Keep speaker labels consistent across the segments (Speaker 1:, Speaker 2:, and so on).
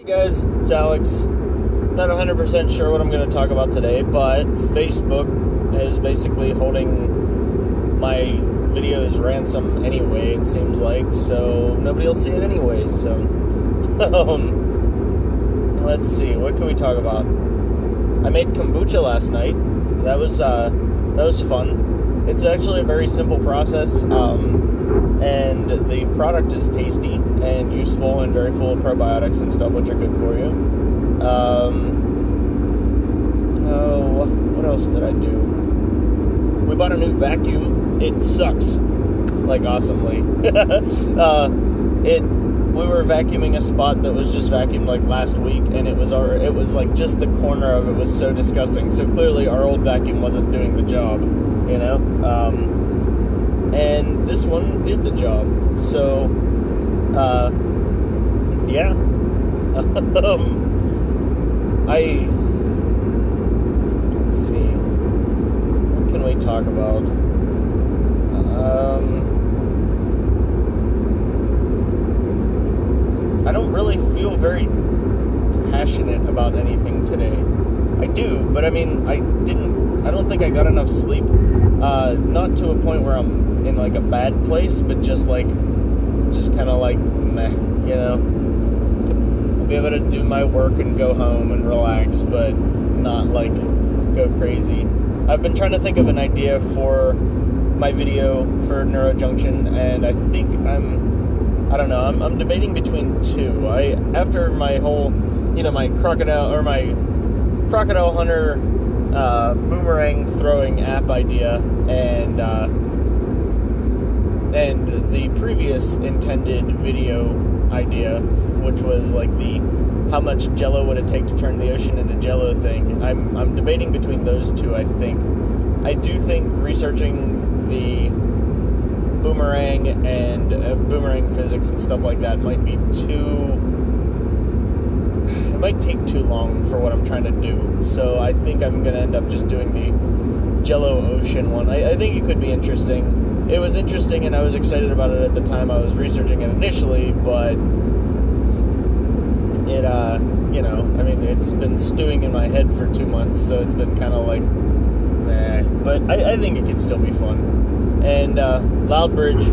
Speaker 1: Hey guys, it's Alex. Not 100% sure what I'm going to talk about today, but Facebook is basically holding my videos ransom anyway, it seems like, so nobody will see it anyway, so let's see, what can we talk about? I made kombucha last night. That was fun. It's actually a very simple process, and the product is tasty and useful and very full of probiotics and stuff, which are good for you. What else did I do? We bought a new vacuum. It sucks, like, awesomely. We were vacuuming a spot that was just vacuumed like last week, and it was like just the corner of it was so disgusting. So clearly our old vacuum wasn't doing the job, you know. And this one did the job. So, yeah. Let's see. What can we talk about? I don't really feel very passionate about anything today. I do, but I mean, I don't think I got enough sleep. Not to a point where I'm in like a bad place, but just kind of like meh, you know. I'll be able to do my work and go home and relax, but not like go crazy. I've been trying to think of an idea for my video for Neurojunction, and I think I'm debating between two. After my whole, my crocodile hunter boomerang throwing app idea, and the previous intended video idea, which was like the how much Jello would it take to turn the ocean into Jello thing. I'm debating between those two. I do think researching the boomerang and boomerang physics and stuff like that might take too long for what I'm trying to do. So I think I'm going to end up just doing the Jello Ocean one. I think it could be interesting. It was interesting, and I was excited about it at the time I was researching it initially, but it, it's been stewing in my head for 2 months, so it's been kind of like, nah. But I think it can still be fun. And Loudbridge,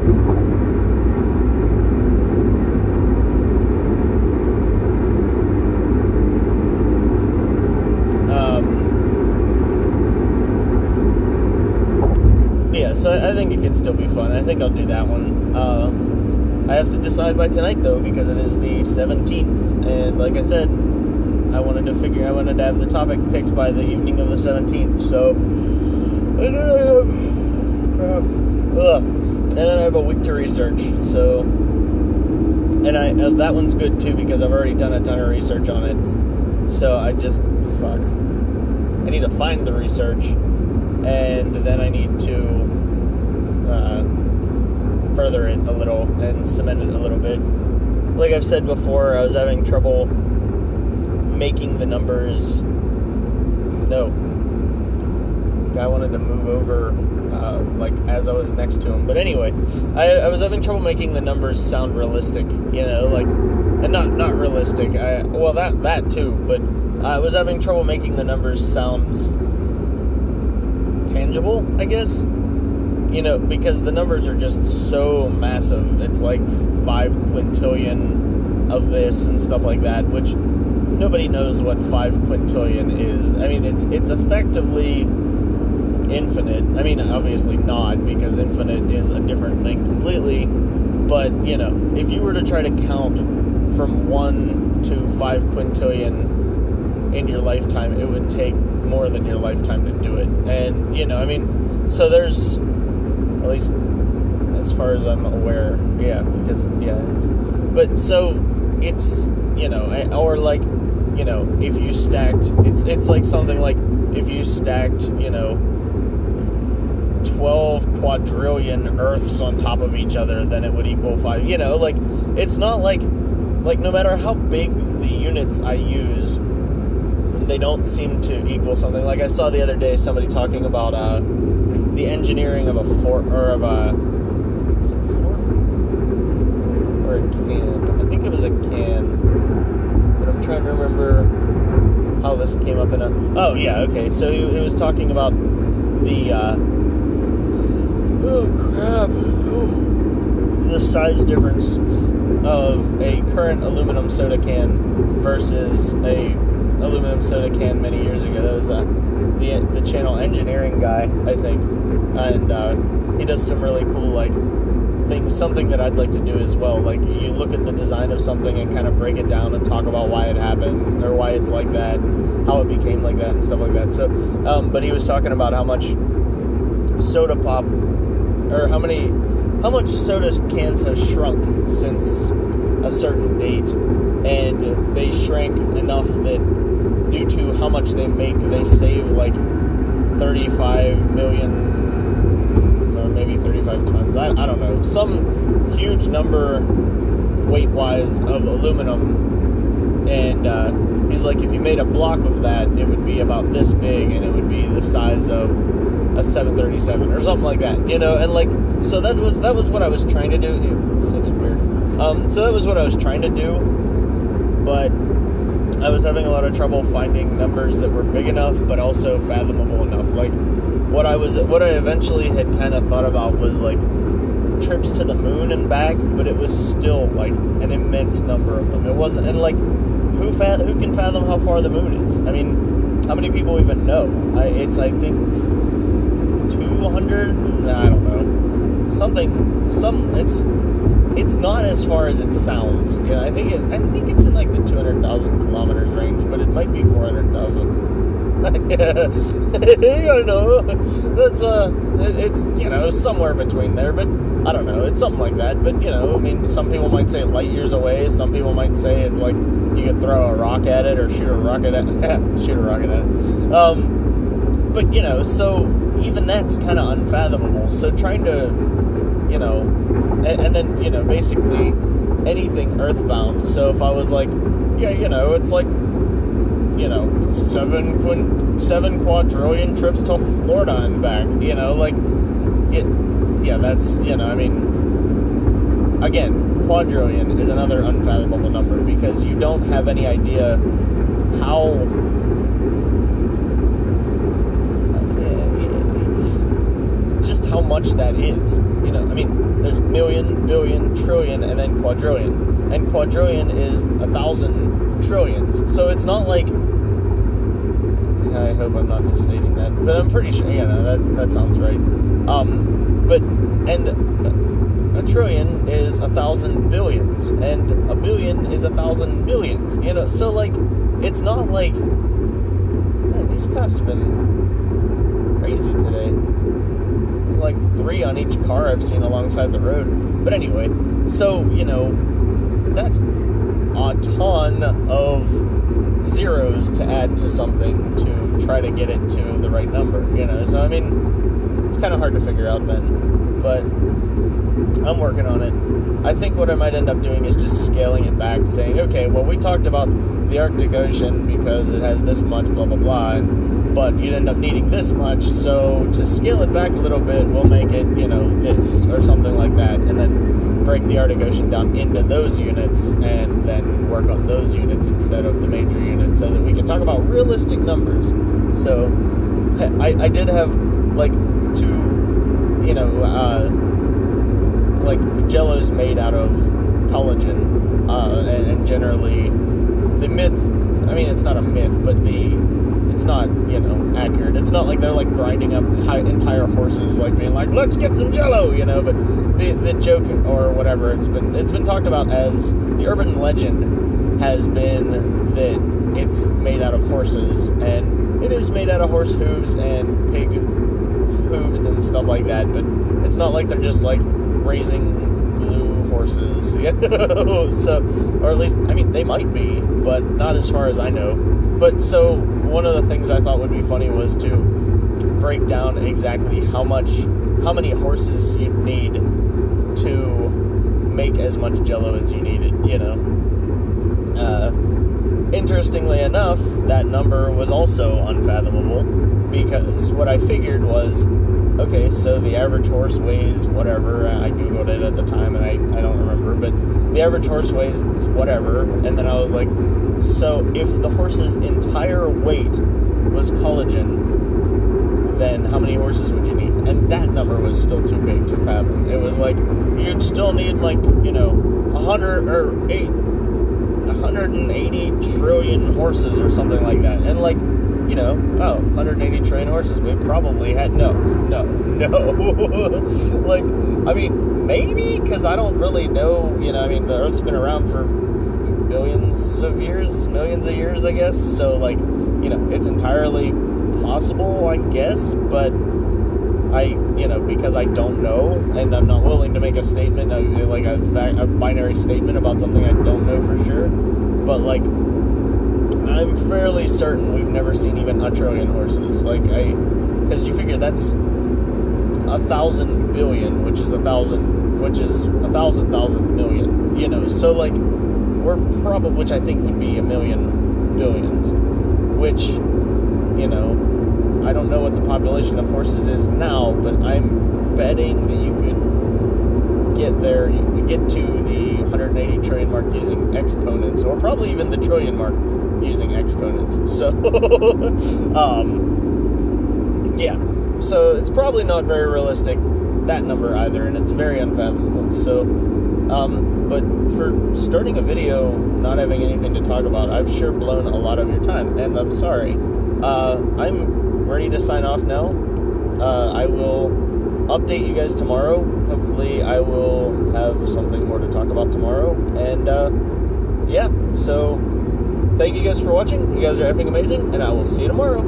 Speaker 1: so I think it can still be fun. I think I'll do that one. I have to decide by tonight, though, because it is the 17th, and like I said, I wanted to have the topic picked by the evening of the 17th, so, and then I have a week to research, so, and that one's good, too, because I've already done a ton of research on it, so I need to find the research, and then I need to further it a little and cement it a little bit. Like I've said before, I was having trouble making the numbers. No. Guy wanted to move over as I was next to him. But anyway, I was having trouble making the numbers sound realistic, and not realistic. That too, but I was having trouble making the numbers sound tangible, I guess. Because the numbers are just so massive. It's like 5 quintillion of this and stuff like that, which nobody knows what 5 quintillion is. I mean, it's effectively infinite. I mean, obviously not, because infinite is a different thing completely. But, if you were to try to count from 1 to 5 quintillion in your lifetime, it would take more than your lifetime to do it. And, so there's, at least as far as I'm aware, if you stacked, it's like something like, if you stacked, 12 quadrillion Earths on top of each other, then it would equal 5, it's not like no matter how big the units I use, they don't seem to equal something. Like I saw the other day somebody talking about, the engineering of a fork, or of a, is it a fork? Or a can? I think it was a can, but I'm trying to remember how this came up in a... Oh, yeah, okay. So he was talking about the... the size difference of a current aluminum soda can versus a aluminum soda can many years ago. That was the channel Engineering Guy, I think. And he does some really cool, like, things, something that I'd like to do as well. Like, you look at the design of something and kind of break it down and talk about why it happened, or why it's like that, how it became like that, and stuff like that. So, but he was talking about how much soda pop, or how much soda cans have shrunk since a certain date, and they shrank enough that due to how much they make, they save like 35 million, or maybe 35 tons, I don't know, some huge number weight-wise of aluminum, and he's like, if you made a block of that, it would be about this big, and it would be the size of a 737 or something like that, and like, so that was what I was trying to do. This looks weird. So that was what I was trying to do, but I was having a lot of trouble finding numbers that were big enough, but also fathomable enough. Like, what I eventually had kind of thought about was like trips to the moon and back, but it was still like an immense number of them. It wasn't, and like, who can fathom how far the moon is? I mean, how many people even know? It's, I think, 200. I don't know. It's not as far as it sounds. I think it's in like the 200,000 kilometers range, but it might be 400,000. Yeah, I don't know. That's it's somewhere between there, but I don't know. It's something like that. But I mean, some people might say light years away. Some people might say it's like you could throw a rock at it or shoot a rocket at it. But so even that's kind of unfathomable. So trying to, and then basically anything earthbound. So if I was like, it's like, 7 quadrillion trips to Florida and back, that's, I mean, again, quadrillion is another unfathomable number because you don't have any idea how much that is. I mean, there's million, billion, trillion, and then quadrillion. And quadrillion is 1,000 trillions. So it's not like, I hope I'm not misstating that, but I'm pretty sure, that sounds right. And a trillion is 1,000 billions, and a billion is 1,000 millions, so like, it's not like, man, these cops have been crazy today. There's like 3 on each car I've seen alongside the road. But anyway, so, that's a ton of zeros to add to something to try to get it to the right number, so I mean, it's kind of hard to figure out then, but I'm working on it. I think what I might end up doing is just scaling it back, saying, okay, well, we talked about the Arctic Ocean because it has this much, blah, blah, blah, but you'd end up needing this much, so to scale it back a little bit, we'll make it, this, or something like that, and then break the Arctic Ocean down into those units, and then work on those units instead of the major units, so that we can talk about realistic numbers. So, I did have, like, 2, like, Jell-O's made out of collagen, and generally, the myth, I mean, it's not a myth, but it's not, accurate. It's not like they're, like, grinding up entire horses, like, being like, let's get some Jell-O, but the joke, or whatever, it's been talked about as, the urban legend has been that it's made out of horses, and it is made out of horse hooves and pig hooves and stuff like that, but it's not like they're just, like, raising glue horses, so, or at least, I mean, they might be, but not as far as I know. But so one of the things I thought would be funny was to break down exactly how many horses you'd need to make as much Jell-O as you needed, Interestingly enough, that number was also unfathomable, because what I figured was, okay, so the average horse weighs whatever. I Googled it at the time, and I don't remember, but the average horse weighs whatever. And then I was like, so if the horse's entire weight was collagen, then how many horses would you need? And that number was still too big to fathom. It was like, you'd still need 180 trillion horses or something like that. And 180 trillion horses. We probably had, no. Maybe, because I don't really know, the Earth's been around for billions of years, millions of years, I guess. So, it's entirely possible, I guess, but because I don't know, and I'm not willing to make a statement, a binary statement about something I don't know for sure, but, I'm fairly certain we've never seen even a trillion horses, because you figure that's 1,000 billion, which is 1,000 million, so, we're probably, which I think would be a million billions, which, I don't know what the population of horses is now, but I'm betting that you could get to the 180 trillion mark using exponents, or probably even the trillion mark using exponents. So, so it's probably not very realistic, that number either, and it's very unfathomable. So, but for starting a video, not having anything to talk about, I've sure blown a lot of your time, and I'm sorry. I'm ready to sign off now. I will update you guys tomorrow. Hopefully I will have something more to talk about tomorrow. And so thank you guys for watching. You guys are effing amazing, and I will see you tomorrow.